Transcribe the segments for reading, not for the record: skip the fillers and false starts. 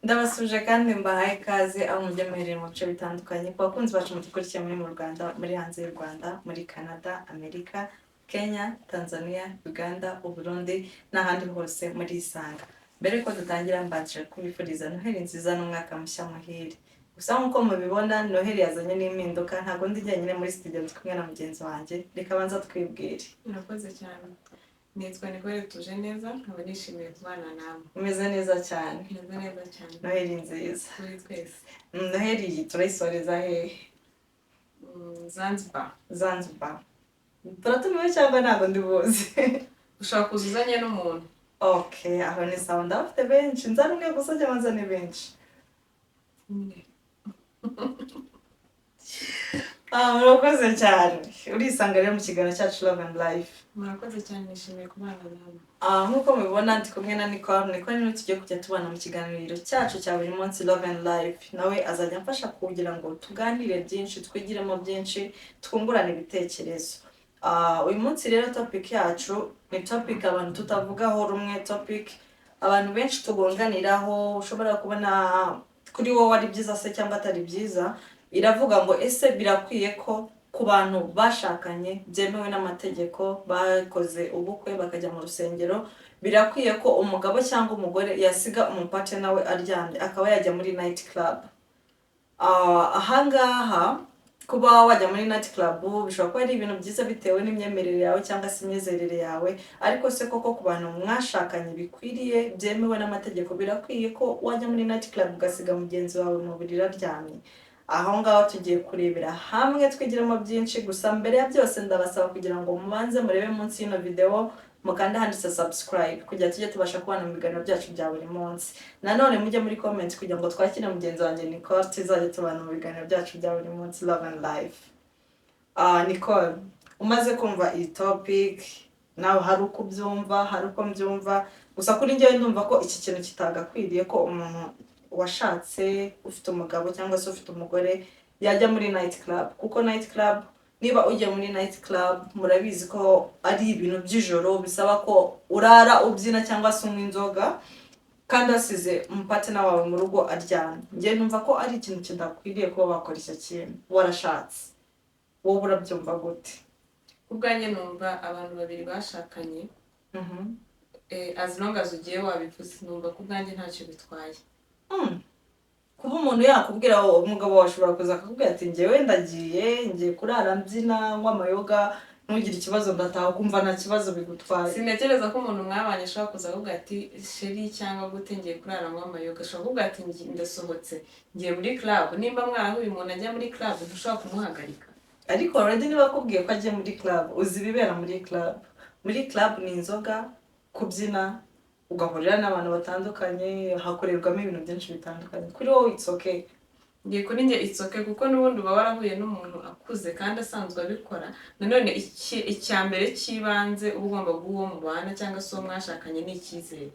Ndabasuje kandi mbahaye ikaze aho mujya muherera mu bice bitandukanye ku bakunzi bacu mudukurikiye muri mu Rwanda, muri hanze y'u Rwanda, muri Canada, Amerika, Kenya, Tanzania, Uganda, Uburundi n'ahandi hose muri Isanga. Mbere yuko dutangira mbanje kubifuriza Noheli nziza n'umwaka mushya muhire. Gusa nk'uko mubibona Noheli yazanye n'impinduka, ntabwo ndi jyenyine muri studio, ndi kumwe na mugenzi wanjye. Reka banza twibwire. Murakoze cyane. Nitwa Nicole tuje neza, nkaba nishimiye kubana nawe. Umeze neza cyane. Meze neza cyane. Noheli nziza. Kuri twese. Noheli turayisoreza hehe? Zanzibar. Zanzibar. Turatumiwe cyangwa ntabwo ndi buzi? Ushaka kuzuzanya n'umuntu. Okay, aho ni sawa, ndabafite benshi. Nzana umwe gusa cyangwa nzane benshi? Murakoze cyane. Urisanga rero mu kiganiro cyacu Love and Life. Murakoze cyane, nishimiye kubana nawe. Nk'uko mubibona ndi kumwe na Nicole. Nicole niwe tugiye kujya tubana mu kiganiro cyacu cya buri munsi Love and Life. Nawe azajya amfasha kugira ngo tuganire byinshi, twigiremo byinshi, twungurane ibitekerezo. Uyu munsi rero topic yacu ni topic abantu tutavugaho rumwe, topic abantu benshi tugonganiraho. Ushobora kubona kuri wowe ari byiza se cyangwa atari byiza. Iravuga ngo ese birakwiye ko ku bantu bashakanye byemewe n'amategeko, bakoze ubukwe bakajya mu rusengero, birakwiye ko umugabo cyangwa umugore yasiga umupate nawe aryamye akaba yajya muri night club. Ahangaha kuba wajya muri night club bishobora kuba ari ibintu byiza bitewe n'imyemerere yawe cyangwa se imyizerere yawe, ariko se koko ku bantu mwashakanye bikwiriye byemewe n'amategeko, birakwiye ko wajya muri night club ugasiga mugenzi wawe mu buriri aryamye? Aho ngaho tugiye kurebera hamwe twigiramo byinshi. Gusa mbere ya byose ndabasaba kugira ngo mubanze murebe munsi y'ino video, mukanda handitse subscribe kugira tujye tubasha kubana mu biganiro byacu bya buri munsi. Nanone mujye muri comment kugira ngo twakire mugenzi wanjye Nicole, tuzajye tubana mu biganiro byacu bya buri munsi Love and Life. Nicole, umaze kumva iyi topic nawe hari uko ubyumva, hari uko mbyumva, gusa kuri njyewe ndumva ko iki kintu kitagakwiriye ko umuntu washatse ufite umugabo cyangwa se ufite umugore yajya muri night club. Kuko night club, niba ujya muri night club murabizi ko ari ibintu by'ijoro, bisaba ko urara ubyina cyangwa se unywa inzoga kandi wasize umupatena wawe mu rugo aryamye. Njye numva ko ari ikintu kidakwiriye kuba wakora icyo kintu warashatse. Wowe urabyumva gute? Ubwanjye numva abantu babiri bashakanye, as long as ugiye wabivuze, numva ko ubwanjye ntacyo bitwaye. Kuba umuntu yakubwira umugabo wawe ashobora kuza akakubwira ati njyewe ngiye kurara mbyina nywa amayoga, ntugire ikibazo ndataha, ukumva nta kibazo bigutwaye. Sinekereza ko umuntu mwabanye ashobora kuza kuvuga ati sheri cyangwa gute ngiye kurara nywa amayoga. Ashobora kuvuga ati ndasohotse ngiye muri club. Nimba mwarahuye umuntu ajya muri club ntushobora kumuhagarika. Ariko already niba akubwiye ko agiye muri club, uzi ibibera muri club. Muri club ni inzoga, kubyina, ugahurira n'abantu batandukanye, hakorerwamo ibintu byinshi bitandukanye. Kuri wowe it's okay? Ngiye kuri njye it's okay, kuko n'ubundi uba warahuye n'umuntu akuze kandi asanzwe abikora. Nanone icya mbere cy'ibanze uba ugomba guha uwo mubana cyangwa se uwo mwashakanye ni icyizere.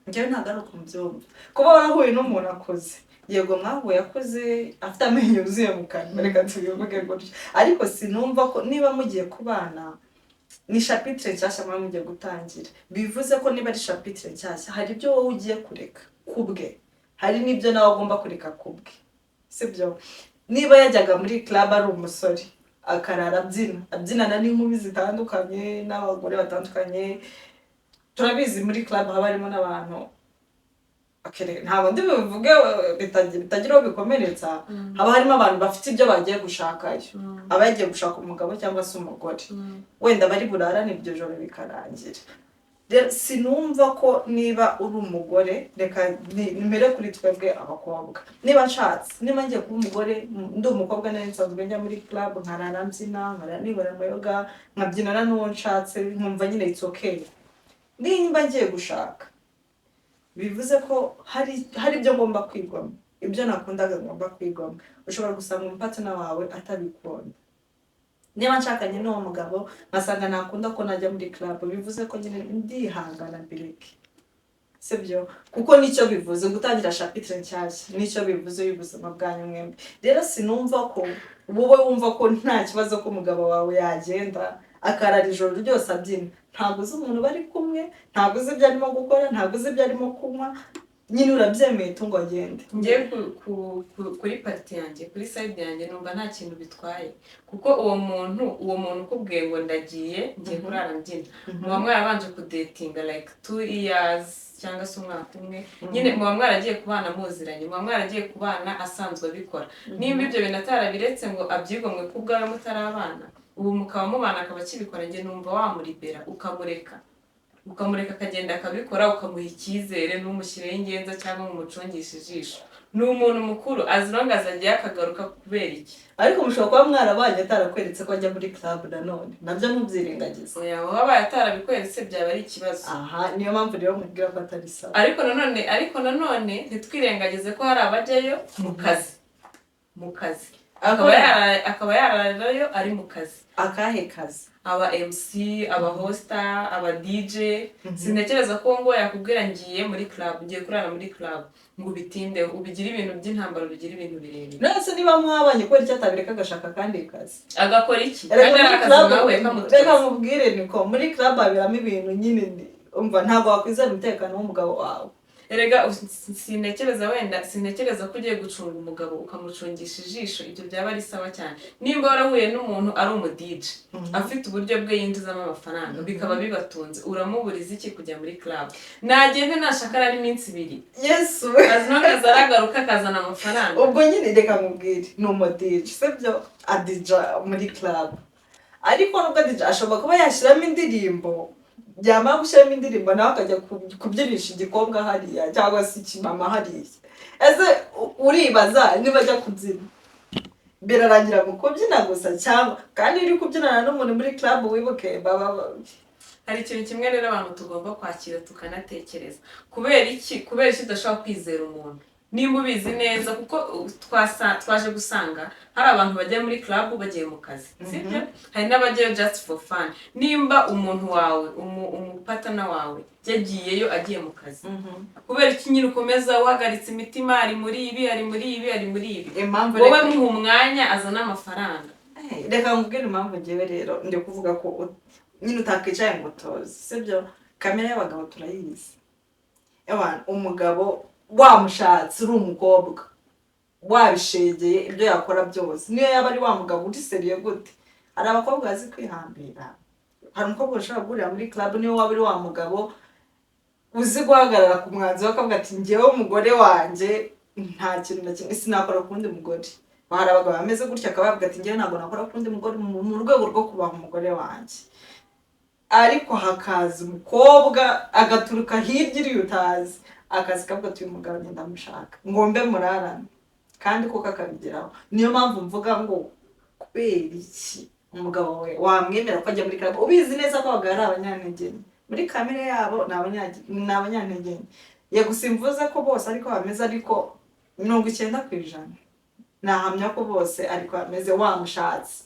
Njyewe ntabwo ari uko mbyumva. Kuba warahuye n'umuntu akuze, yego mwahuye akuze afite amenyo yuzuye mu kanwa, reka tubivuge gutyo, ariko sinumva ko niba mugiye kubana ni chapitre nshyashya mwa mugiye gutangira. Bivuze ko niba ari chapitre nshyashya hari ibyo wowe ugiye kureka kubwe, hari n'ibyo nawe agomba kureka kubwe, sibyo? Niba yajyaga muri club ari umusore akarara abyinana n'inkumi zitandukanye n'abagore batandukanye, turabizi muri club haba harimo n'abantu ntabwo ndi bivuge bitagira aho bikomeretsa, haba harimo abantu bafite ibyo bagiye gushakayo, aba yagiye gushaka umugabo cyangwa se umugore, wenda bari burarane iryo joro bikarangira. Rero sinumva ko niba uri umugore, reka nimere kuri twebwe abakobwa, niba nshatse, niba ngiye kuba umugore ndi umukobwa nari nsanzwe njya muri club nkarara mbyina, nkarara nibona amayoga, nkabyinana n'uwo nshatse, nkumva nyine it's okay. Nimba ngiye gushaka bivuze ko hari ibyo ngomba kwigwamo, ibyo nakundaga ngomba kwigwamo. Ushobora gusanga umupatana wawe atabikunda. Niba nshakanye n'uwo mugabo nkasanga nakunda ko najya muri club, bivuze ko nyine ndihangana bireke, sibyo? Kuko nicyo bivuze gutangira chapitre nshyashya, nicyo bivuze y'ubuzima bwanyu mwembi. Rero sinumva ko wowe wumva ko nta kibazo ko umugabo wawe yagenda akarara ijoro ryose abyina. Ntabwo uzi umuntu bari kumwe, ntabwo uzi ibyo arimo gukora, ntabwo uzi ibyo arimo kunywa, nyine urabyemeye tungo agende. Ngiye kuri party yanjye, kuri side yanjye numva nta kintu bitwaye, kuko uwo muntu ukubwiye ngo ndagiye ngiye kurara mbyina, muba mwarabanje kudatinga like 2 years cyangwa se umwaka umwe, nyine muba mwaragiye kubana muziranye, muba mwaragiye kubana asanzwe abikora. Nimba ibyo bintu atarabiretse ngo abyigomwe kubwawe mutarabana, ubu mukaba mubana akaba akibikora, njye numva wamuribera ukamureka akagenda akabikora, ukamuha icyizere n'umushyireho ingenza cyangwa umucungisha ijisho. Ni umuntu mukuru as long as agiye akagaruka kubera iki. Ariko mushobora kuba mwarabanye atarakweretse ko ajya muri club nanone, nabyo ntubyirengagize. Oya, wabaye atarabikweretse byaba ari ikibazo. Aha niyo mpamvu rero mubwira ko atari sawa. Ariko nanone ntitwirengagize ko hari abajyayo mu kazi akaba yararayo ari mu kazi. Akahe kazi? Aba MC, aba hosta, aba DJ. Sintekereza ko ngo yakubwira ngiye muri club, ngiye kurara muri club ngo bitinde ubigira ibintu by'intambara, ubigira ibintu birebire. Nase niba mwabanye ko icyo atabireka agashaka kandi kazi. Agakora iki? Kandi akazi nawe kamutse. Reka mubwire niko muri club abiramo ibintu nyine umva ntago wakwizera umutekano w'umugabo wawe. Erega sintekereza ko ugiye gucunga umugabo ukamucungisha ijisho, ibyo byaba ari sawa cyane. Nimba warahuye n'umuntu ari umu-DJ afite uburyo bwe yinjizamo amafaranga bikaba bibatunze, uramuburiza iki kujya muri club? Nagende nashaka ari iminsi 2. Yesu azinoga zaragaruka akazana amafaranga. Ubwo nyine reka mubwire ni umu-DJ sibyo adija muri club, ariko nubwo adija ashobora kuba yashiramo indirimbo, byamara gushyiramo indirimbo nawe akajya kubyinisha igikobwa hariya cyangwa se ikimama hariya. Ese uribaza niba ajya kubyina birarangira mu kubyina gusa, cyangwa kandi uri kubyinana n'umuntu muri club wibuke hari ikintu kimwe rero abantu tugomba kwakira tukanatekereza. Kubera iki udashobora kwizera umuntu? Nimba ubizi neza, kuko twaje gusanga hari abantu bajya muri club bagiye mu kazi, sibyo? Hari n'abajyayo just for fun. Nimba umuntu wawe umupatana wawe yagiyeyo agiye mu kazi, kubera iki nyine ukomeza wahagaritse imitima, ari muri ibi wowe muha umwanya azana amafaranga? Reka mubwire impamvu ngewe rero ndi kuvuga ko nyine utakicaye ngo utoze, sibyo? Kamera y'abagabo turayizi. Umugabo wamushatse uri umukobwa wabishegeye ibyo yakora byose, niyo yaba ari wa mugabo uri seriye gute. Hari abakobwa bazi kwihambira, hari umukobwa ushobora guhurira muri club niyo waba uri wa mugabo uzi guhagarara ku mwanzuro akavuga ati njyewe umugore wanjye nta kintu na kimwe sinakora ku wundi mugore. Hari abagabo bameze gutya akabavuga ati njyewe ntabwo nakora ku wundi mugore mu rwego rwo kubaha umugore wanjye. Ariko hakaza umukobwa agaturuka hirya iri utazi akazi kavuga ati uyu mugabo ngenda mushaka ngombe murarane, kandi koko akabigeraho. Niyo mpamvu mvuga ngo kubera iki umugabo we wamwemera ko ajya muri club ubizi neza ko abagabo ari abanyantege muri kamere yabo, ni abanyantege. Yego simvuze ko bose ariko bameze, ariko 90% nahamya ko bose ariko bameze. Wamushatse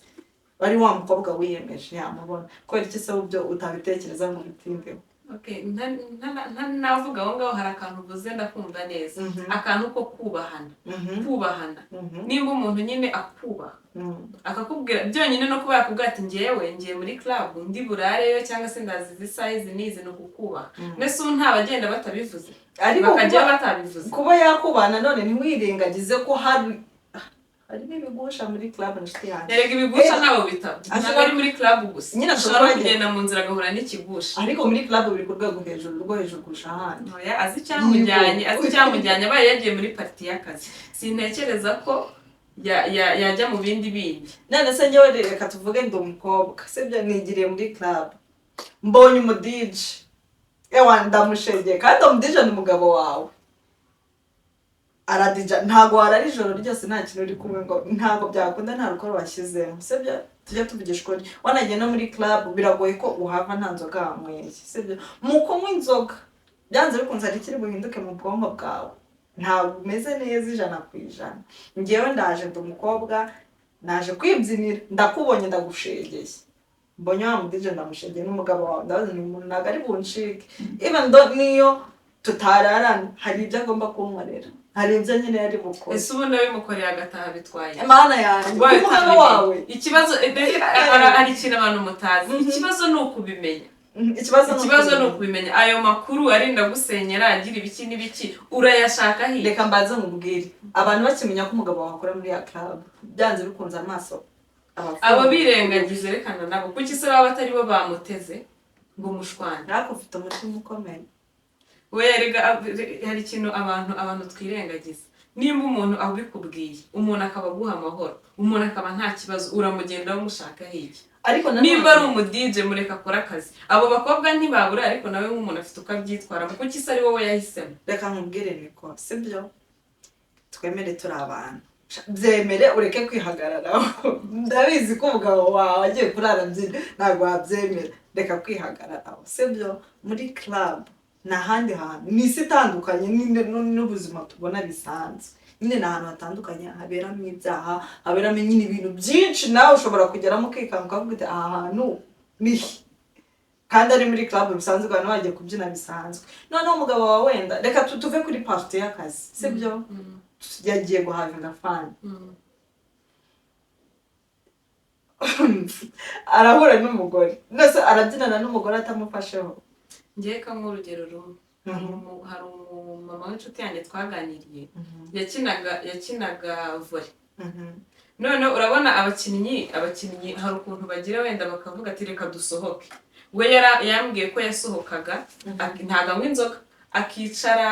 bari wa mukobwa wiyemeje yamubona, kubera iki se ubyo utabitekereza ngo bitindeho? Okay, navuga aho ngaho hari akantu uvuze ndakumva neza. Akantu ko kubahana. Nimba umuntu nyine akubaha akakubwira byonyine no kuba yakubwira ati ngiye muri club ndi burareyo cyangwa se ndazi izi size nizi no kukubaha. Mbese nta bagenda batabivuze, ariko bakajya batabivuze. Kuba yakubana none ntimwirengagize ko hari n'ibigusha muri club nshiti yanjye. Erega ibigusha nabo bitabo ntabwo ari muri club gusa, nyine ashobora kugenda mu nzira agahura n'ikigusha. Ariko muri club biri ku rwego hejuru kurusha ahandi. Oya, azi icyamujyanye abaye yagiye muri party y'akazi. Sintekereza ko yajya mu bindi. None se njyewe reka tuvuge ndi umukobwa sibyo, nigiriye muri club mbonye umu-DJ ndamushegeye, kandi umu-DJ ni umugabo wawe aradija, ntago warari ijoro ryose nta kintu uri kumwe ngo ntago byakunda, nta rukoro washyizemo, sibyo? Tujya tuvugisha ukuri. Wanagiye no muri club biragoye ko uhava nta nzoga wanyweye, sibyo? Mu kunywa inzoga byanze bikunze ari kiri buhinduke mu bwonko bwawe, ntabwo umeze neza 100%. Ngewe ndaje ndi umukobwa naje kwibyinira, ndakubonye ndagushegeye, mbonye wa mu-DJ ndamushegeye n'umugabo wawe, ndabaza ni umuntu ntago ari bunshike. Even though niyo tutararana hari ibyo agomba kunkorera, hari ibyo nyine yari bukora. Ese ubu nawe mukoreye agataha bitwaye Mana yanjye umugabo wawe. Ikibazo ari ikintu abantu mutazi. Ikibazo ni ukubimenya. ikibazo ni ukubimenya ayo makuru arinda gusenyera agira ibiki n'ibiki urayashaka hiye. Reka mbanze nkubwire abantu bakimenya ko umugabo wawe akora muri ya club byanze bikunze amaso abo birengagize rekana nabo kuki se baba batari bo bamuteze ngo mushwane. ariko ufite umutima ukomeye. We hari ikintu abantu twirengagiza. Nimba umuntu abikubwiye umuntu akaba aguha amahoro umuntu akaba nta kibazo uramugendaho mushaka hiki. Ariko nimba ari umudije mureka akora akazi abo bakobwa ntibabura ariko nawe nk'umuntu afite uko abyitwara kuki se ari wowe yahisemo. Reka nkubwire niko sibyo twemere turi abantu byemere ureke kwihagararaho ndabizi ko umugabo wawe agiye kurara byine ntabwo wabyemera reka kwihagararaho sibyo. Muri club n'ahandi hantu ni isi itandukanye n'ubuzima tubona bisanzwe nyine ni ahantu hatandukanye haberamo ibyaha haberamo nyine ibintu byinshi nawe ushobora kugeramo ukikanga ukavuga uti aha hantu ni kandi ari muri club bisanzwe abantu bagiye kubyina bisanzwe. Noneho umugabo wawe wenda reka tuve kuri party y'akazi sibyo yagiye guhavinga fani arahura n'umugore nose arabyinana n'umugore atamufasheho. Ngiye kamwe urugero rumwe hari umumama w'inshuti yanjye twaganiriye yakinaga volley. None urabona abakinnyi hari ukuntu bagira wenda bakavuga ati reka dusohoke. We yambwiye ko yasohokaga ntaga anywa inzoga akicara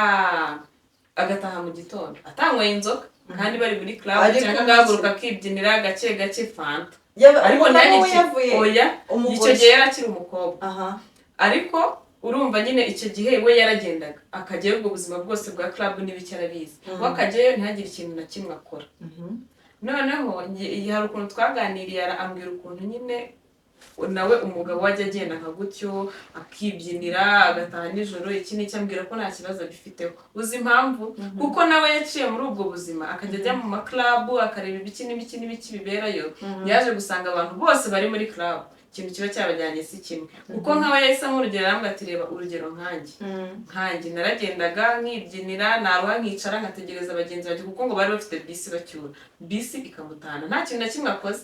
agataha mu gitondo atanyweye inzoga kandi bari muri club cyangwa agahaguruka akibyinira gake fanta. Ariko nanjye oya icyo gihe yarakiri umukobwa ariko urumva nyine icyo gihe we yaragendaga akajyayo ubwo buzima bwose bwa club n'ibiki arabizi wakajyayo ntihagire ikintu na kimwe akora. Noneho hari ukuntu twaganiriye ambwira ukuntu nyine nawe umugabo wajya agenda nka gutyo akibyinira agataha nijoro iki n'icyo ambwira ko nta kibazo abifiteho. Uzi impamvu kuko nawe yaciye muri ubwo buzima akajya ajya mu maklabu akareba ibiki n'ibiki biberayo yaje gusanga abantu bose bari muri club ikintu kiba cyabajyanye si kimwe kuko nkawe yahisemo urugero arambwira ati reba urugero nkanjye naragendaga nkibyinira naruha nkicara nkategereza abagenzi banjye kuko ngo bari bafite bisi bacyura bisi ikamutana nta kintu na kimwe akoze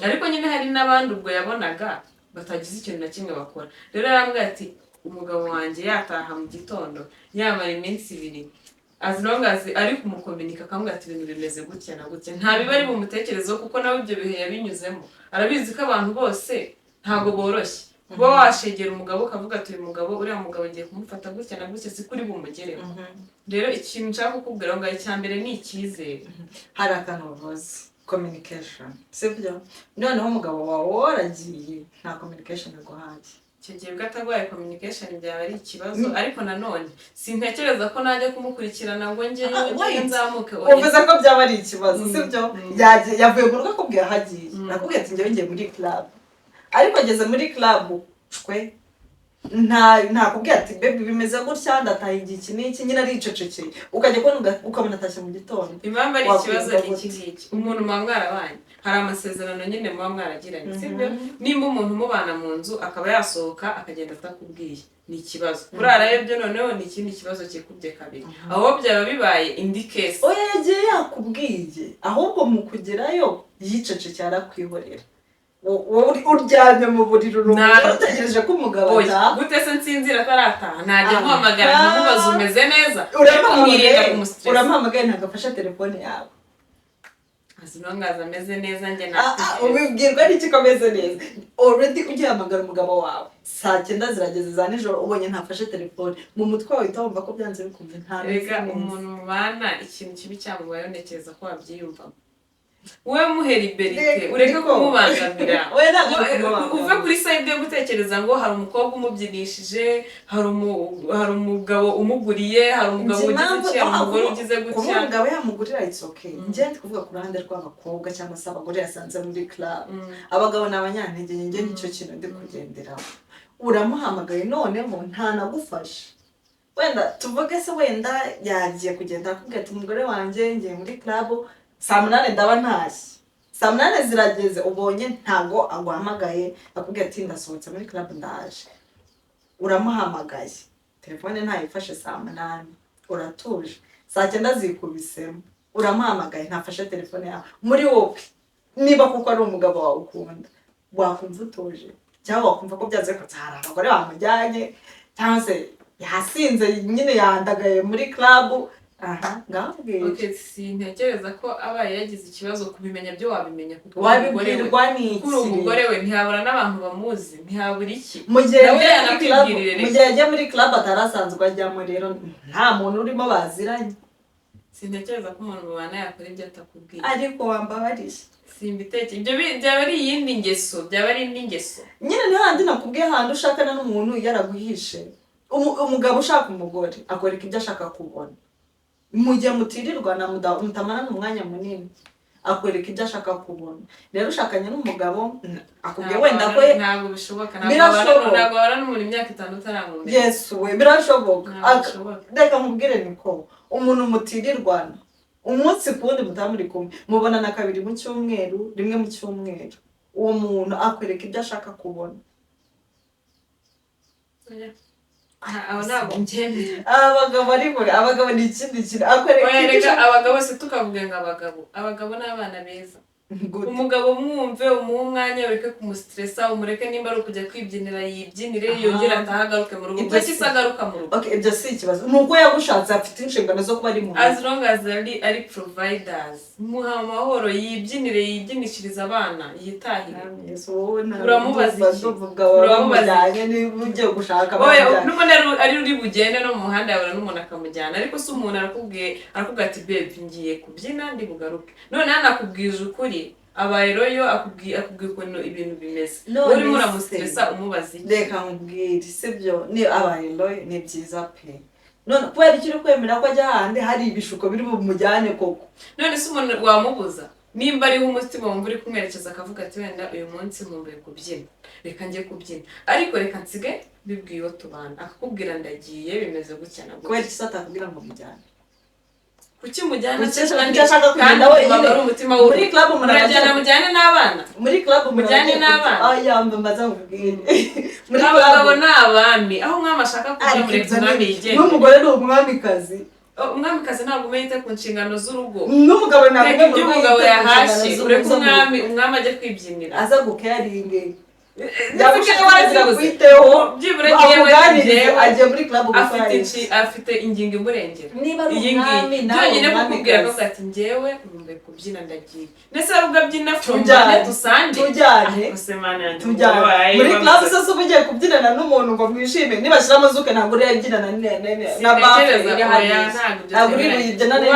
ariko nyine hari n'abandi ubwo yabonaga batagize ikintu na kimwe bakora. Rero arambwira ati umugabo wanjye yataha mu gitondo yamara iminsi 2 as long as ari kumukominika akamubwira ati ibintu bimeze gutya na gutya nta biba ari bumutekerezeho kuko nawe ibyo bihe yabinyuzemo arabizi ko abantu bose ntago boroshye kuba washegera umugabo ukavuga ati uyu mugabo uriya mugabo ngiye kumufata gutya na gutya si kuri bumugereho. Rero ikintu nshaka kukubwira ngo icyambere ni icyizere. Hari akantu bavuze communication sibyo. Noneho umugabo wawe waragiye nta communication aguhaye icyo gihe bwatagwaye communication byaba ari ikibazo ariko nanone sintekereza ko najya kumukurikirana ngo njye nzamuke uvuze ko byaba ari ikibazo sibyo. Yavuye mu rugo akubwiye ahagiye nakubwiye ati njye ngiye muri club ariko ageze muri club shwe nta kubwira ati baby bimeze gutya ndataha iki n'iki nyine ari icecekeye ukajya kubona ukabona atashye mu gitondo. Impamvu ari ikibazo n'iki umuntu muba mwarabanye hari amasezerano nyine muba mwaragiranye sibyo. Nimba umuntu mubana mu nzu akaba yasohoka akagenda atakubwiye ni ikibazo kurarayo byo noneho ni ikindi kibazo kikubye kabiri aho byaba bibaye indi case. Oya yagiye yakubwiye ahubwo mu kugerayo yicecekeye arakwihorera wowe uryamye mu buriri utegereje ko umugabo ataha gute se nsinzira atarataha najya muhamagara nkamubaza umeze neza uramuhamagaye ntabwo afashe telefone yawe azinongaza ameze neza njye ubibwirwa n'iki ko ameze neza already ugihamagara umugabo wawe saa 9 zirageze za nijoro ubonye ntafashe telefone mu mutwe wawe uhita wumva ko byanze bikumva ntarega umuntu mubana ikintu kibi cyamubayeho ntekereza ko wabyiyumvamo we muhe liberite ureke kumubangamira uve kuri side yo gutekereza ngo hari umukobwa umubyinishije hari umugabo umuguriye hari umugabo ugize umugore ugize gutya umugabo yamugurira it's okay njye ndi kuvuga ku ruhande rw'abakobwa cyangwa se abagore yasanze muri club abagabo n'abanyantege njye nicyo kintu ndi kugenderaho uramuhamagaye noneho ntanagufasha wenda tuvuge se wenda yagiye kugenda akubwira ati umugore wanjye ngiye muri club saa 8 ndaba ntashye saa 8 zirageze ubonye ntago aguhamagaye akubwira ati ndasohotse muri club ndaje uramuhamagaye telefone ntayifashe saa 8 uratuje saa 9 zikubisemo uramuhamagaye ntafashe telefone yawe muri wowe niba kuko ari umugabo wawe ukunda wakumva utuje cyangwa wakumva ko byaze ko hari abagore bamujyanye cyangwa se yasinze nyine yandagaye muri club. Ngambwira okay, sintekereza ko abaye yagize ikibazo kubimenya byo wabimenya kuko wabibwirwa n'iki kuri umugore we ntihabura n'abantu bamuzi ntihabura iki mu gihe yagiye muri club atarasanzwe ajyamo rero nta muntu urimo baziranye. Sintekereza ko umuntu mubana yakora ibyo atakubwiye ariko wambabariye simbiteke ibyo byaba ari iyindi ngeso byaba ari indi ngeso nyine n'ahandi nakubwiye handi ushakana n'umuntu yaraguhishe. Umugabo ushaka umugore akwereka ibyo ashaka kubona mu gihe mutirirwa na mutamarana umwanya munini akwereka ibyo ashaka kubona. Rero ushakanye n'umugabo akubwiye wenda ko ntabwo bishoboka ntabwo wabana n'umuntu imyaka 5 utaramumenya. Yesu we birashoboka. Reka nkubwire niko umuntu mutirirwana umunsi kundi mutamuri kumwe mubonana 2 mu cyumweru 1 mu cyumweru uwo muntu akwereka ibyo ashaka kubona. abo ntabwo mbyemera. abagabo ni ikindi kintu akwereka abagabo se tukavuga ngo abagabo n'abana beza. Umugabo mwumve umuha umwanya ureke kumustressa umureke nimba ari ukujya kwibyinira yibyinire yongera atahagaruke mu rugo ubwo kisagaruka mu rugo. Okay, ibyo si ikibazo nuko yagushatse afite inshingano zo kuba ari mu as long as ari providers muha amahoro yibyinire yibyinishiriza abana yitahire. Uramubaza ugiye gushaka n'umuntu ari uri bugende no mu muhanda yabona n'umuntu akamujyana ariko si umuntu arakubwiye ati babe ngiye kubyina ndi bugaruke none anakubwije ukuri abaye royo akubwiye ukuntu ibintu bimeze urimo uramustressa umubaza iki. Reka nkubwire sibyo ni abaye royo ni byiza pe none kubera ikiri kwemera ko ajya handi hari ibishuko biri bumujyane koko. None se umuntu wamubuza nimba ariho umutima wumva uri kumwerekeza akavuga ati wenda uyu munsi nkumbuye kubyina reka njye kubyina ariko reka nsige bibwiye tubana akakubwira ndagiye bimeze gutya na gutya. Kubera iki atakubwira ngo mujyane kuki mujyana kandi ari umutima w'urugo muri club murajyana mujyane n'abana muri club mujyane n'abana yamba mbaza nkubwire muri abagabo n'abami aho umwami ashaka kugira muri umwami yigenge n'umugore ni umwamikazi. Umwamikazi ntabwo umeyite ku nshingano z'urugo n'umugabo ntabwo umugabo yahashye ureke umwami ajya kwibyinira aza gucaringe byibura agiye muri club afite ingingo imurengera iyi ngiyi byonyine kukubwira ko ati njyewe nkumbuye kubyina ndagiye ndetse ari ubwo abyina tujyane dusange tujyane muri club sose uba ugiye kubyinana n'umuntu ngo mwishime nibashyiramo zuke ntabwo uri yabyinana na bafe iri hariya ntabwo uri buyibyinane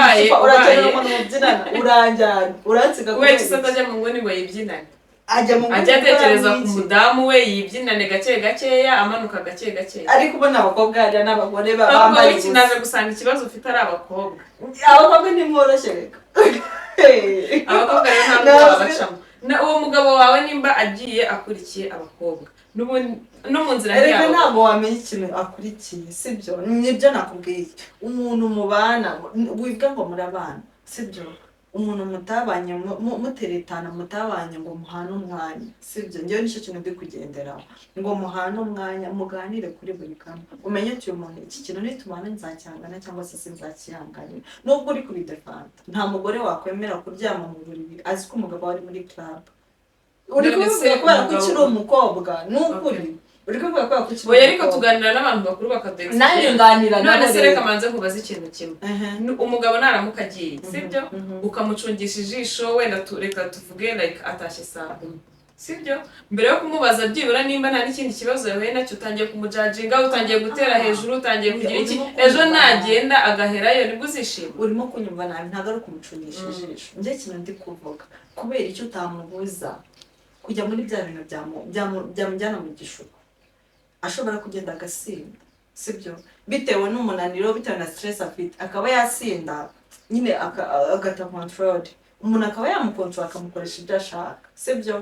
urakenera umuntu mubyinana uranjyana uransiga kubera ko atajya mu nguni ngo yibyinane ajya atekereza ku mudamu we yibyinane gake gakeya amanuka gake gakeya. Ariko ubona abakobwa hariya n'abagore bambaye iki naje gusanga ikibazo ufite ari abakobwa ntimworoshye reka abakobwa rero ntabwo babacamo uwo mugabo wawe nimba agiye akurikiye abakobwa no mu nzira yabo ntabwo wamenya ikintu akurikiye sibyo nibyo nakubwiye umuntu mubana wiga ngo murabana sibyo umuntu mutabanye muteretana mutabanye ngo muhane umwanya sibyo ngewe nicyo kintu ndi kugenderaho ngo muhane umwanya muganire kuri buri kamwe umenye uti uyu muntu iki kintu nitumana nzacyangana cyangwa se sinzakihanganira nubwo uri kubidefanda nta mugore wakwemera kuryama mu buriri azi ko umugabo ari muri club uri kubivuga kubera ko ukiri umukobwa n'ukuri uri kuvuga ko yakukiri oya ariko tuganira n'abantu bakuru bakadex nanjye nganira none se reka manze nkubaza ikintu kimwe umugabo naramuka agiye sibyo ukamucungisha ijisho wenda reka tuvuge like atashye saa 10 sibyo mbere yo kumubaza byibura nimba nta n'ikindi kibazo yahuye nacyo utangiye kumujajinga utangiye gutera hejuru utangiye kugira iki ejo nagenda agaherayo nibwo uzishima. Urimo kunyumva nabi ntabwo ari ukumucungisha ijisho njye kintu ndi kuvuga kubera icyo utamubuza kujya muri bya bintu byamujyana mu gishuko ashobora kugenda agasinda sibyo bitewe n'umunaniro bitewe na stress afite akaba yasinda nyine agata control umuntu akaba yamukontrola akamukoresha ibyo ashaka sibyo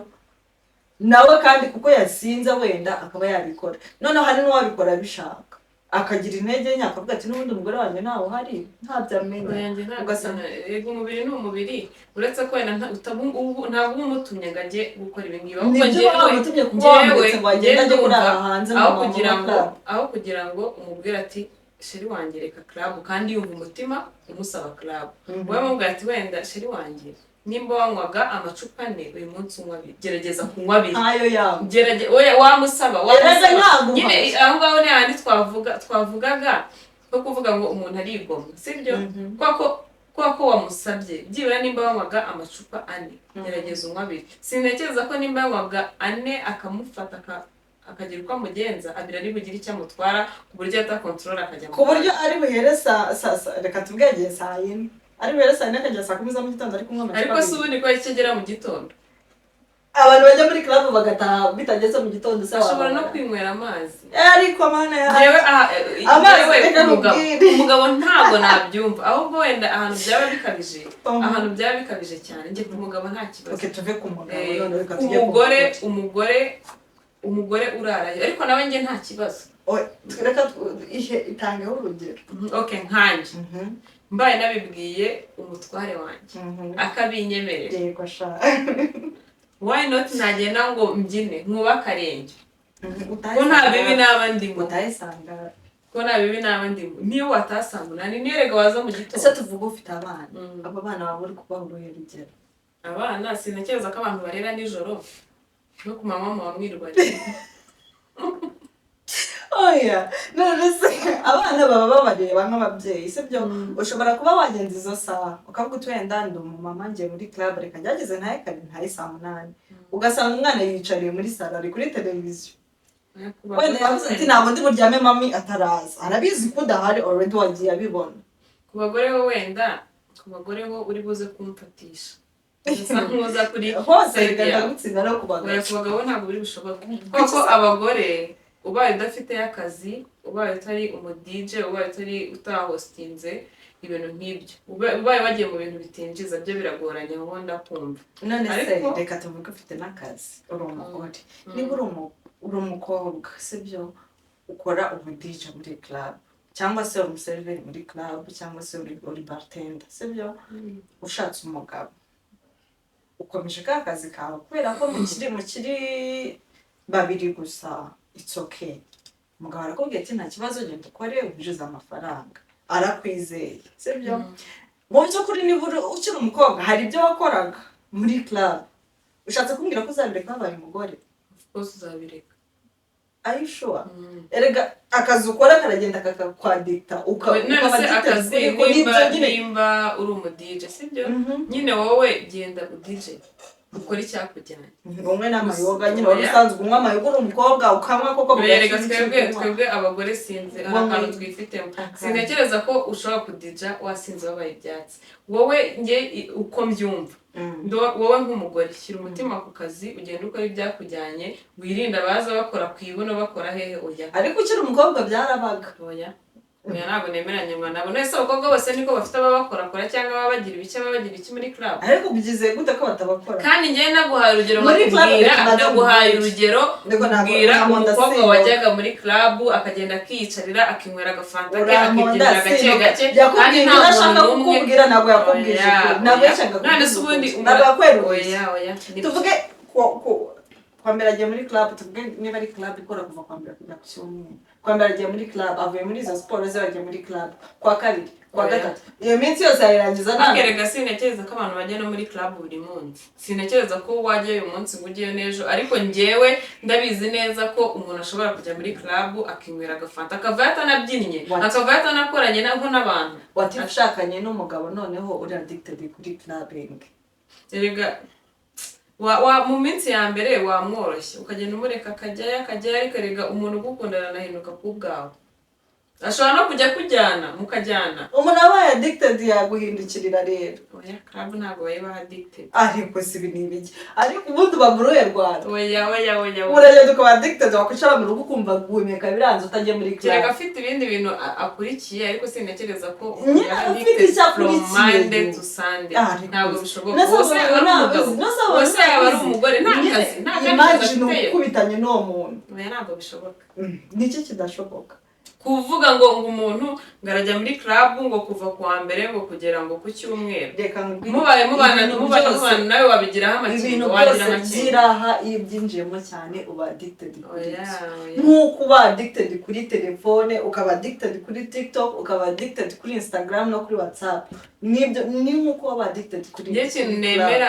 nawe kandi kuko yasinze wenda akaba yabikora noneho hari n'uwabikora bishaka akagira intege nke akavuga ati n'ubundi umugore wanjye ntawe uhari ntabyamenya ugasanga yego umubiri ni umubiri uretse ko wenda ntabwo umutumye ngo ajye gukora ibi ngibi aho kugira ngo umubwire ati sheri wanjye reka club kandi yumva umutima umusaba club wowe mubwira ati wenda sheri wanjye nimba wanywaga amacupa 4 uyu munsi unywa 2 gerageza kunywa 2 ayo yawe oya wamusaba nyine aho ngaho ni handi twavugaga no kuvuga ngo umuntu arigomwa sibyo ko wamusabye byibura nimba wanywaga amacupa 4 gerageza unywa 2 sintekereza ko nimba wanywaga 4 akamufata akagira uko amugenza abira ari bugire icyo amutwara ku buryo ata control akajya ku buryo ari buhere reka tubwegeye saa 4 ari buhere saa 4 akajya saa 10 za mu gitondo ari kunywa amacupa ariko si ubundi ko ikigera mu gitondo abantu bajya muri club bagataha bitageze mu gitondo se ashobora no kwinywera amazi ariko mana yewe umugabo ntabwo nabyumva ahubwo wenda ahantu byaba bikabije cyane njye ku mugabo nta kibazo okay tuve ku mugabo none reka tujye umugore uraraye ariko nawe njye nta kibazo reka itangeho urugero okay nkanje mbaye nabibwiye umutware wanjye akabinyemerera yego sha why not nagenda ngo mbyine nkuba karenge ko nta bibi n'abandimo utayisanga ko nta bibi n'abandimo niyo watasanga nani nerega waza mu gitondo ese tuvuga ufite abana abo bana baba uri kubaha urugero abana sintekereza ko abantu barera nijoro no ku mama mwamwirwa oya none se abana baba babareba nk'ababyeyi sibyo ushobora kuba wagenza izo saha ukavuga uti wenda ndi umumama ngiye muri club reka njageze ntaye kare ntaye saa 8 ugasanga umwana yicariye muri salo ari kuri televiziyo wenda yavuze ati ntabwo ndi buryame mami ataraza arabizi ko udahari already wagiye abibona ku bagore ho wenda ku bagore ho uri buze kumfatisha nkuza kuri hose rigenda gutsinda no kubagabo ku bagabo ntabwo biri bushoboka kuko abagore ubaye udafite akazi ubaye utari umu DJ ubaye utari utahostinze ibintu nk'ibyo ubaye wagiye mu bintu bitinjiza byo biragoranye aho ndakumva none se reka tuvuge ufite n'akazi uri umugore niba uri umukobwa sibyo ukora ubu DJ muri club cyangwa se umuseriveri muri club cyangwa se uri bartender sibyo ushatse umugabo ukomeje ka kazi kawe kubera ko mukiri babiri gusa it's okay umugabo arakubwiye ati nta kibazo genda ukore ubinjiza amafaranga arakwizeye sibyo mu by'ukuri niba ukiri umukobwa hari ibyo wakoraga muri club ushatse kumbwira ko uzabireka wabaye umugore of course uzabireka are you sure erega akazi ukora karagenda kakakwadikta ukaba akazi nimba uri umu DJ sibyo nyine wowe genda u DJ ukora icyakujyanye umwe n'amayoga nyine wari usanzwe unywa amayoga uri umukobwa ukamwa koko berega twebwe abagore sinzi ahantu twifitemo sintekereza ko ushobora kudija wasinze wabaye ibyatsi wowe nge uko mbyumva wowe nk'umugore shyira umutima ku kazi ugenda ukora ibyakujyanye wirinda baza bakora kwibuno bakora hehe ujya ariko ukiri umukobwa byarabaga oya ntabwo nemeranye ngo nabo nese abakobwa bose niko bafite ababakora cyangwa babagira iki muri club ariko bigize gute ko batabakora kandi ngiye naguhaye urugero mbwira umukobwa wajyaga muri club akagenda akiyicarira akinywera agafanta ke akigendera gake kandi nta muntu n'umwe ntabwo yakubwije ntabwo yashaka none se ubundi oya tuvuge kwa mbere agiye muri club tuvuge niba ari club ikora kuva kwa mbere kujya ku cyumweru kwa mbere agiye muri club avuye muri izo siporo ze bagiye muri club kwa kabiri kwa gatatu iyo minsi yose ayirangiza ntagerega sintekereza ko abantu bajya no muri club buri munsi sintekereza ko wajya uyu munsi ngo ujyeyo n'ejo ariko njyewe ndabizi neza ko umuntu ashobora kujya muri club akinywera agafanta akavayo atanabyinnye akavayo atanakoranye n'abantu ushakanye n'umugabo noneho uri addicted kuri clubbing erega mu minsi ya mbere wamworoshye ukagenda umureka akajyayo ariko erega umuntu ugukundana anahinduka ku bwawe ashobora no kujya kujyana mukajyana umuntu abaye addicted yaguhindukirira rero oya club ntabwo bayiba addicted ariko si binibiki ariko ubundi bamuruye Rwanda oya uragenda ukaba addicted wakwicara mu rugo ukumva guhumeka biranze utagiye muri club kereka afite ibindi bintu akurikiye ariko sintekereza ko addicted from Monday to Sunday ntabwo bishoboka wose yaba ari umugore nta kazi imagine ukubitanye n'uwo muntu oya ntabwo bishoboka niki kidashoboka kuvuga ngo umuntu ngarajya muri club ngo kuva kuwa mbere ngo kugera ngo ku cyumweru reka mubana nawe wabigiraho amakingo wagira amakingo byiraha iyo byinjiyemo cyane uba addicted nk'uko uba addicted kuri telefone ukaba addicted kuri TikTok ukaba addicted kuri Instagram no kuri WhatsApp nibyo ni nk'uko uba addicted kuri ikintu nemera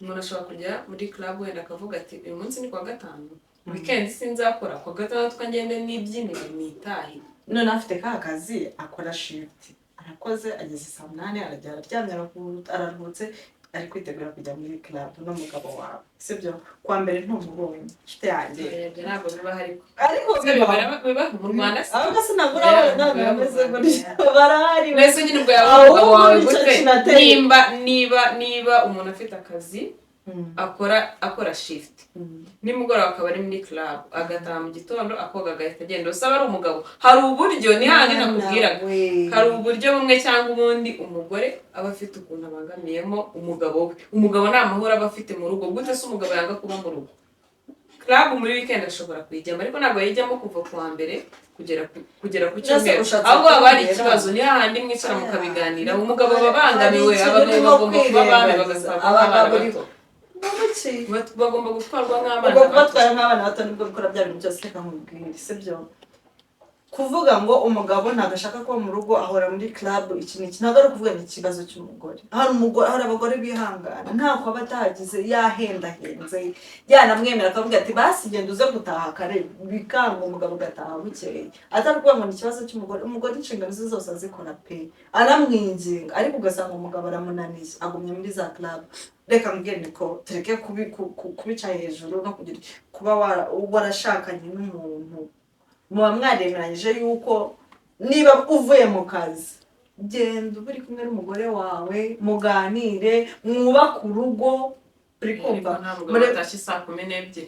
umuntu ashobora kujya muri club wenda akavuga ati uyu munsi ni kuwa gatanu weekend sinzakora kuwa gatandatu ngende nibyinire nitahe none afite ka kazi akora shift arakoze ageze saa 8 arajya aryamye araruhutse ari kwitegura kujya muri club n'umugabo wawe sibyo kwa mbere ntumubonye shite yanjye ntabwo biba ariko biba mu Rwanda ahubwo sinagura n'ameze gutya barahari mwese nyine ubwo yawe umugabo wawe gute niba umuntu afite akazi akora shift nimugoroba akaba ari muri club agataha mu gitondo akoga agahita agenda usaba ari umugabo hari uburyo ni handi nakubwiraga hari uburyo bumwe cyangwa ubundi umugore aba afite ukuntu abagamiyemo umugabo nta mahoro aba afite mu rugo gute se umugabo yanga kuba mu rugo club muri weekend ashobora kuyijyamo ariko ntabwo yijyamo kuva kuwa mbere kugera ku cyumweru ahubwo haba hari ikibazo ni hahandi mwicara mukabiganira umugabo babangamiwe abagabo bagomba kuba abami bagasaba bagomba gutwarwa nk'abana bato batwara nk'abana bato nibwo gukora bya bintu byose reka nkubwire sibyo kuvuga ngo umugabo ntabwo ashaka kuba mu rugo ahora muri club iki ntabwo ari ukuvuga ni ikibazo cy'umugore hari abagore bihangana ntako aba atagize yahendahenze yanamwemera akavuga ati basi genda uze gutaha kare bikanga umugabo ugataha bukeye atari kuvuga ngo ni ikibazo cy'umugore umugore inshingano ze zose azikora pe aramwinginga ariko ugasanga umugabo aramunaniye agumye muri za club reka mbwene ko tureke kubicaye hejuru no kuba warashakanye n'umuntu muba mwaremeranyije yuko niba uvuye mu kazi genda uri kumwe n'umugore wawe muganire mwubake urugo uri kumva muri batashye saa 12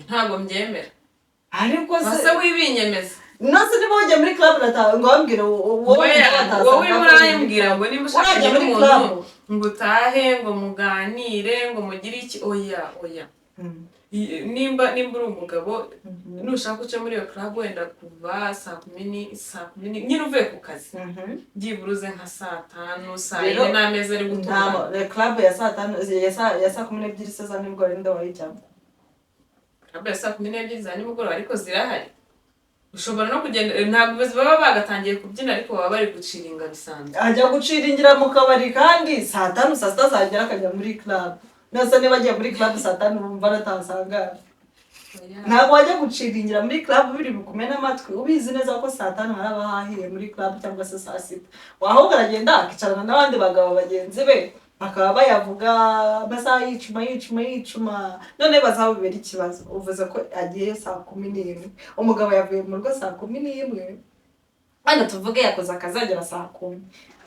ntabwo mbyemera ariko se wibinyemeza nose niba wajya muri club natawe ngo wambwire wowe murayambwira ngo niba ushaka n'umuntu ngo utahe ngo muganire ngo mugire iki oya nimba uri umugabo nushaka uca muri iyo club wenda kuva saa 10 nyine uvuye ku kazi byiburuze nka saa 5 saa 4 n'amezi ari gutungana club ya saa 5 ya saa 12 se za nimugoroba nda wayijyamo club ya saa 12 za nimugoroba ariko zirahari ushobora no kugenda ntabwo baba bagatangiye kubyina ariko baba bari guciringa bisanzwe ajya guciringira mu kabari kandi saa 5 saa 6 zagera akajya muri club nasa niba agiye muri club saa 5 bumva aratasanga ntabwo wajya guciringira muri club biri bukumena amatwi ubizi neza ko saa 5 hari abahahiye muri club cyangwa se saa 6 wahubwo aragenda akicarana n'abandi bagabo bagenzi be bakaba bayavuga amasaha yicuma none bazabubera ikibazo uvuze ko agiye saa 11 umugabo yavuye mu rugo saa 11 hano tuvuge yakoze akazagera saa 10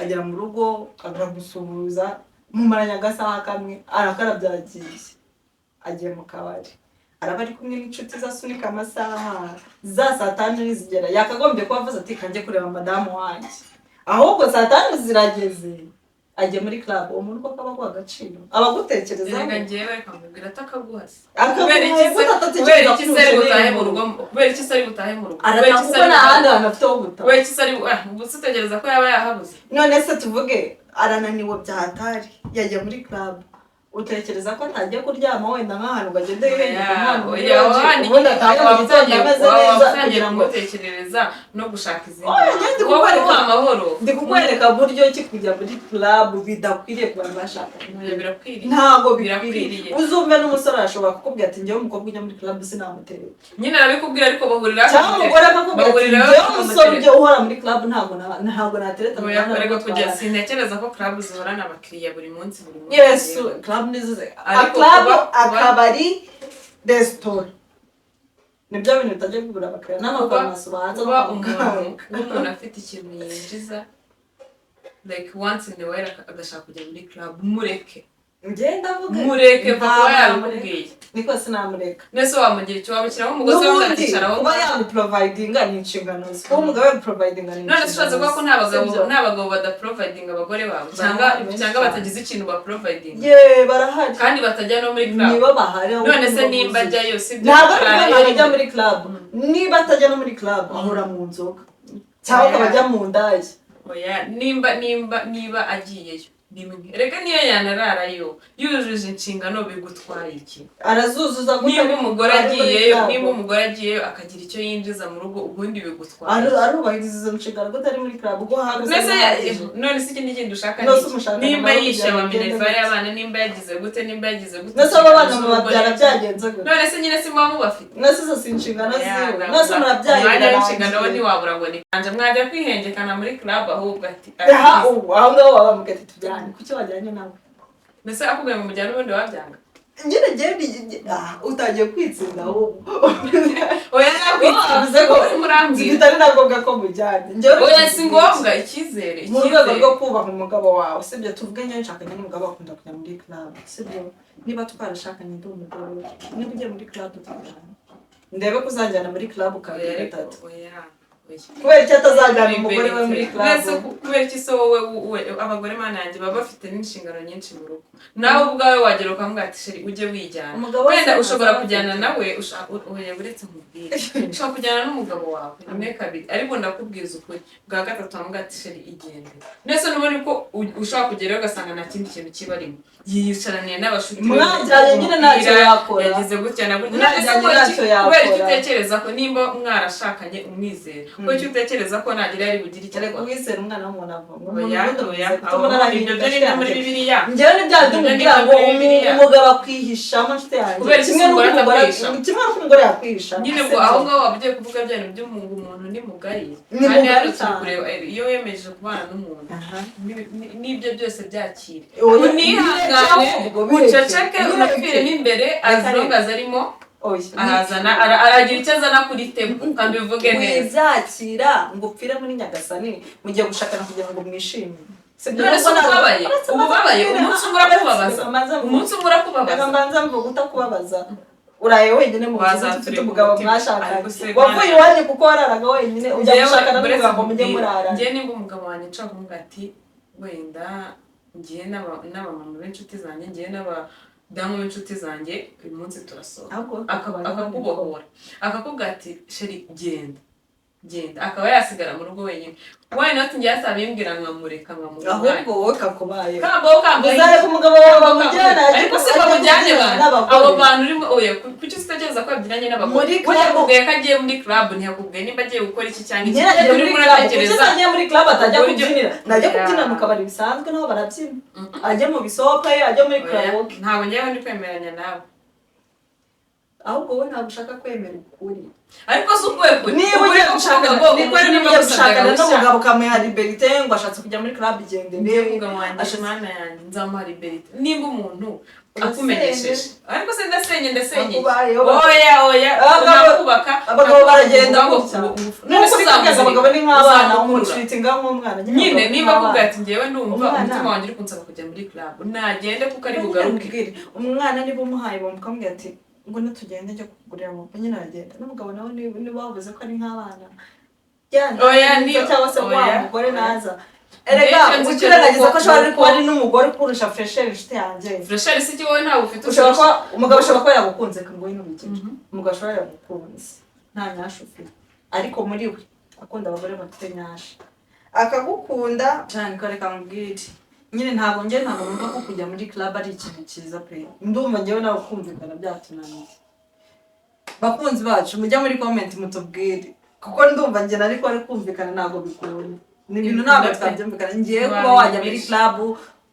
agera mu rugo agagusuhuza mumaranya agasaha kamwe arakarabya aragiye agiye mu kabari araba ari kumwe n'inshuti zasunika amasaha za saa 5 nizigera yakagombye kuba avuze ati kanjye kureba madamu wanjye ahubwo saa 5 zirageze ajye muri club umuntu ko kaba kwa gaciro abagutekereza rega ngewe kamubwira atakaguhase kubera iki sari butahe mu rugo aratakubona n'ahandi hantu afite ho gutaha kubera iki sari ubuse utegereza ko yaba yahabuze none se tuvuge arananiwe byahatari yajya muri club utekereza ko atajya kuryama wenda nk'ahantu bagende ubundi atatangira gutekereza no gushaka izindi ndi kukwereka buryo ki kujya muri club bidakwiriye ku bantu bashakanye ntabwo bikwiriye uzumve n'umusore ashobora kukubwira ati njyewe umukobwa ujya muri club sinamuteye nyine arabikubwira ariko bahurira cyangwa umugore akakubwira ati njyewe umusore ujya uhora muri club ntabwo natereta ariko kujya sintekereza ko club zihorana abakiriya buri munsi yesu club nizize akabari resitora nibyo bintu bitajya bigura abakiriya n'amafarumasi bahanze umuntu afite ikintu yinjiza like once in a while agashaka kujya muri club mureke kuba yabikubwiye niko sinamureka nese wamugira icyo wabukiraho umugozi wawe ugaticaraho kuba yaguprovidinga ni inshingano ze kuba umugabo yaguprovidinga ni inshingano ze none ushatse kuba ko nta bagabo badaprovidinga abagore babo cyangwa batagize ikintu baprovidinga barahari kandi batajya no muri club nibo bahari none se nimba ajyayo sibyo ntabwo ari muri club niba atajya no muri club ahora mu nzoga cyangwa akabajya mu ndaya. Oya niba agiyeyo rimwe reka niyo yanararayo yujuje inshingano bigutwaye iki? Arazuzuza niba umugore agiyeyo akagira icyo yinjiza mu rugo ubundi bigutwaye arubahiriza izo nshingano gutari muri club ubwo habuze none se ikindi kintu ushaka nimba yishyaba minerval y'abana nimba yagize gute nose abo bana mubabyara byagenze gute none se nyine simba mubafite nose zo si inshingano ziwe nose murabyaye umwanya w'inshingano we ntiwabura ngo ni kanje mwajya kwihengekana muri club ahubwo ati aho ngaho baba mugati tujyane kuki wajyanye nawe mbese akubwiye mu mujyana ubundi wabyanga nyine utagiye kwitsinda ahubwo oya nakwitsinze ko murambwira bitari na ngombwa ko mujyanye oya si ngombwa icyizere mu rwego rwo kubaha umugabo wawe sibyo tuvuge nyine nshakanye n'umugabo akunda kujya muri club sibyo niba twarashakanye ndi umugabo niba ugiye muri club tujyana ndebe ko uzajyana muri club kabiri gatatu kubera icyo atazajyana umugore we muri club kubera iki se wowe abagore mana yanjye baba bafite n'inshingano nyinshi mu rugo nawe ubwawe wagera ukamubwira ati sheri ujye wijyana wenda ushobora kujyana nawe oya uretse nkubwire ushobora kujyana n'umugabo wawe rimwe kabiri ariko ndakubwiza ukuri bwa gatatu wamubwira ati sheri igende ndetse n'ubona ko ushobora kugerayo ugasanga nta kindi kintu kibarimo yiyicaraniye n'abashuti mwajyanye nyine ntacyo yakora yagize gutya na gutya kubera icyo utekereza ko nimba mwarashakanye umwizera kubera icyo utekereza ko nagira yari bugire icyo akora wizera umwana w'umuntu avoma ibyo byo ni muri bibiliya njyewe nibyaha by'umubwira ngo umugabo akwihishamo nshuti yanjye kubera iki umugore atakwihisha kimwe n'uko umugore yakwihisha nyine ngo aho ngaho waba ugiye kuvuga bya bintu by'umuntu umuntu ni mugari kandi hano turi kureba iyo wemeje kubana n'umuntu n'ibyo byose byakire unihangane uceceke unapfiremo imbere as long as arimo arazana aragira icyo azana kuri tebo kandi bivuge neza wizakira ngo upfire muri Nyagasani mugiye gushakana kugira ngo mwishime ububabaye umunsi umwe urakubabaza mbanza mvuga utakubabaza uraye wenyine mu nzu ufite umugabo mwashakanye wavuye iwanjye kuko wararaga wenyine ujya gushakana n'umugabo ngo mujye murara njye nimba umugabo wanjye nshaka kumubwira ati wenda ngiye n'abamama b'inshuti zanjye ngiye n'abadamu b'inshuti zanjye uyu munsi turasohoka akakubohora akakubwira ati sheri genda akaba yasigara mu rugo wenyine why not njye asabimbwira nkamureka nkamureka ahubwo wowe kakubaye kambaye uzareka umugabo wawe bamujyana ariko se bamujyanye abo bantu urimo oya kuki utekereza ko yabyiranye n'abagore yakubwiye ko agiye muri club ntiyakubwiye nimba agiye gukora iki cyangwa iki urimo uratekereza agiye muri club atajya kubyinira najya kubyina mu kabari bisanzwe naho barabyina ajya mu bisope ajya muri karaoke ntabwo njyewe ndi kwemeranya nawe ahubwo wowe ntabwo ushaka kwemera ukuri ariko si ukwiye kuri niba ugiye gushakana n'umugabo ukamuha liberite ngo ashatse kujya muri club igende umugabo wanjye mana yanjye nzamuha liberite nimba umuntu akumenyesheje ariko se ndasenye oya nakubaka abagabo baragenda gutya nuko uzabweza abagabo ni nk'abana umuciritinga nk'umwana nyine niba akubwira ati njyewe ndumva umutima wanjye uri kunsaba kujya muri club nagende kuko ari bugaruke umwana niba umuhaye bamukamubwira ati ngo natugende njya kukugurira amapfa nyine aragenda n'umugabo nawe niba wavuze ko ari nk'abana cyangwa se wa mugore naza erega ukiranagiza ko ashobora kuba ari n'umugore ukurusha fresher inshuti yanjye fresher si iki wowe ntawe ufite umugabo ashobora kuba yagukunze ngo we n'ubigire umugabo ashobora yagukunze nta nyasha ufite ariko muri we akunda abagore bafite nyasha akagukunda cyane ko reka mubwire nyine ntabwo numva ko kujya muri club ari ikintu cyiza pe ndumva njyewe nawe kumvikana byatunaniye bakunzi bacu mujya muri comment mutubwire kuko ndumva njye ariko ari kumvikana ntabwo bikunda ni ibintu ntabwo twabyumvikana ngiye kuba wajya muri club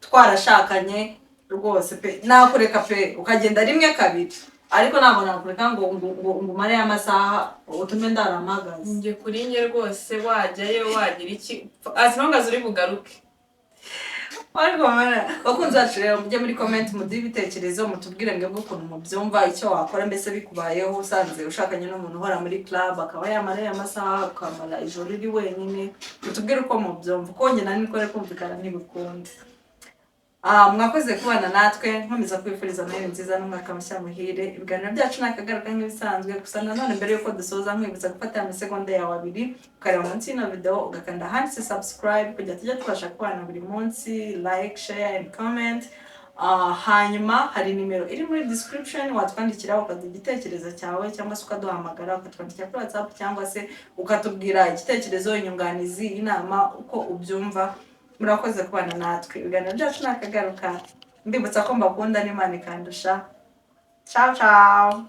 twarashakanye rwose pe nakureka pe ukagenda rimwe kabiri ariko ntabwo nakureka ngo umare amasaha utume ndaramagaza njye kuri njye rwose wajyayo wagira iki as long as uri bugaruke bakunzi bacu rero mujye muri comment muduhe ibitekerezo mutubwire mwebwe ukuntu mubyumva icyo wakora mbese bikubayeho usanze ushakanye n'umuntu uhora muri club akaba yamarayo amasaha ukamara ijoro uri wenyine mutubwire uko mubyumva uko njye nani nikore kumvikana ntibikunda mwakoze kubana natwe nkomeza kwifuriza nayo nziza n'umwaka mushya muhire ibiganiro byacu nakagaruka nk'ibisanzwe gusa nanone mbere yuko dusoza nkwibutsa gufata amasegonda yawe 2 ukareba munsi y'ino video ugakanda handitse subscribe kugira tujya tubasha kubana buri munsi like share and comment hanyuma hari nimero iri muri description watwandikiraho ukaduha igitekerezo cyawe cyangwa se ukaduhamagara ukatwandikira kuri WhatsApp cyangwa se ukatubwira igitekerezo, inyunganizi, inama uko ubyumva. Murakoze kubana natwe, ibiganiro byacu nakagaruka. Ndibutsa ko mbakunda n'Imana ikandusha. Ciao ciao.